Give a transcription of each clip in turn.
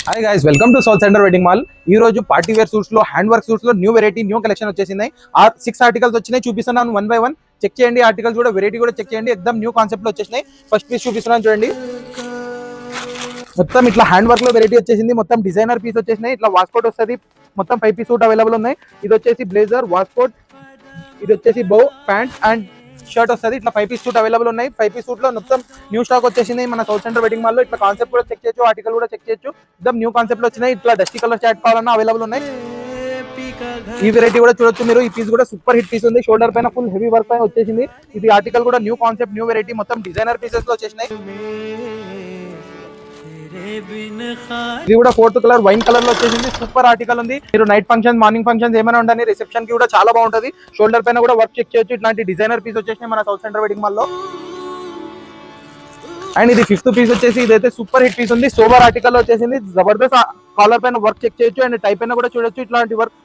Hi guys, welcome to south centre wedding mall. ఈ రోజు party wear suits లో, hand work suits లో new variety, new collection వచ్చేసింది. ఆ 6 ఆర్టికల్స్ వచ్చినాయి, చూపిస్తున్నాను వన్ బై వన్. చెక్ చేయండి, ఆర్టికల్స్ కూడా, వెరైటీ కూడా చెక్ చేయండి. ఎక్దమ్ న్యూ కాన్సెప్ట్ లో వచ్చేసినాయి. ఫస్ట్ పీస్ చూపిస్తున్నాను చూడండి. మొత్తం ఇట్లా హ్యాండ్ వర్క్ లో వెరైటీ వచ్చేసింది. మొత్తం డిజైనర్ పీస్ వచ్చేసినాయి. ఇట్లా వాస్కోట్ వస్తుంది. మొత్తం 5 పీస్ సూట్ అవైలబుల్ ఉన్నాయి. ఇది వచ్చేసి బ్లేజర్, వాస్కోట్, ఇది వచ్చేసి బౌ, ప్యాంట్ అండ్ షర్ట్ వస్తుంది. ఇట్లా 5 పీస్ సూట్ అవైలబుల్ ఉన్నాయి. 5 పీస్ సూట్ లో మొత్తం న్యూ స్టాక్ వచ్చేసింది మన సౌత్ సెంటర్ వెడ్డింగ్ మాల్ లో. ఇట్లా కాన్సెప్ట్ కూడా చెక్ చేయొచ్చు, ఆర్టికల్ కూడా చెక్ చేయొచ్చు. एकदम న్యూ కాన్సెప్ట్ లో వచ్చినాయి. ఇట్లా డస్టీ కలర్ చాట్ కావాలన్నా అవైలబుల్ ఉన్నాయి. ఈ వెరైటీ కూడా చూడొచ్చు మీరు. ఈ పీస్ కూడా సూపర్ హిట్ పీస్ ఉంది. షోల్డర్ పైన ఫుల్ హెవీ వర్క్ పైన వచ్చేసింది. ఇది ఆర్టికల్ కూడా న్యూ కాన్సెప్ట్, న్యూ వెరైటీ, మొత్తం డిజైనర్ పీసెస్ లో వచ్చేసినాయి. ఇది కూడా 4th కలర్ వైన్ కలర్ లో వచ్చేసింది. సూపర్ ఆర్టికల్ ఉంది. మీరు నైట్ ఫంక్షన్, మార్నింగ్ ఫంక్షన్స్ ఏమైనా ఉండండి, రిసెప్షన్ కి కూడా చాలా బాగుంటది. షోల్డర్ పైన కూడా వర్క్ చెక్ చేయొచ్చు. ఇట్లాంటి డిజైనర్ పీస్ వచ్చేసినాయి మన సౌత్ సెంటర్ వెడ్డింగ్ మాల్ లో. అండ్ ఇది 5th పీస్ వచ్చేసి, ఇదైతే సూపర్ హిట్ పీస్ ఉంది. సోబర్ ఆర్టికల్ వచ్చేసింది. జబర్దస్త్ కాలర్ పైన వర్క్ చెక్ చేయొచ్చు. అండ్ టై పైన కూడా చూడొచ్చు. ఇట్లాంటి వర్క్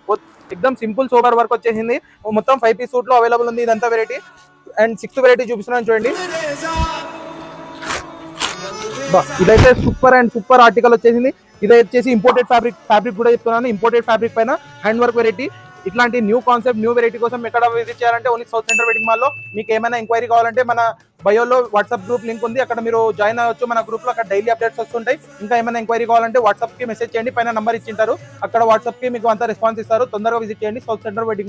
ఎక్దమ్ సింపుల్ సోబర్ వర్క్ వచ్చేసింది. మొత్తం 5 పీస్ సూట్ లో అవైలబుల్ ఉంది ఇదంతా వెరైటీ. అండ్ 6th వెరైటీ చూపిస్తున్నాను చూడండి. ఇదైతే సూపర్ అండ్ సూపర్ ఆర్టికల్ వచ్చేసింది. ఇది వచ్చేసి ఇంపోర్టెడ్ ఫ్యాబ్రిక్ కూడా చెప్తున్నాను. ఇంపోర్టెడ్ ఫ్యాబ్రిక్ పైన హ్యాండ్ వర్క్ వెరైటీ. ఇట్లాంటి న్యూ కాన్సెప్ట్, న్యూ వెరైటీ కోసం ఎక్కడ విజిట్ చేయాలంటే only south centre wedding mall లో. మీకు ఏమైనా ఎంక్వైరీ కావాలంటే మన బయోలో వాట్సాప్ గ్రూప్ లింక్ ఉంది, అక్కడ మీరు జాయిన్ అవ్వచ్చు. మన గ్రూప్ లో అక్కడ డైలీ అప్డేట్స్ వస్తుంటాయి. ఇంకా ఏమైనా ఎంక్వైరీ కావాలంటే వాట్సాప్ కి మెసేజ్ చేయండి, పైన నంబర్ ఇచ్చింటారు. అక్కడ వాట్సాప్ కి మీకు అంతా రెస్పాన్స్ ఇస్తారు. తొందరగా విజిట్ చేయండి సౌత్ సెంటర్ వెడ్డింగ్ మాల్.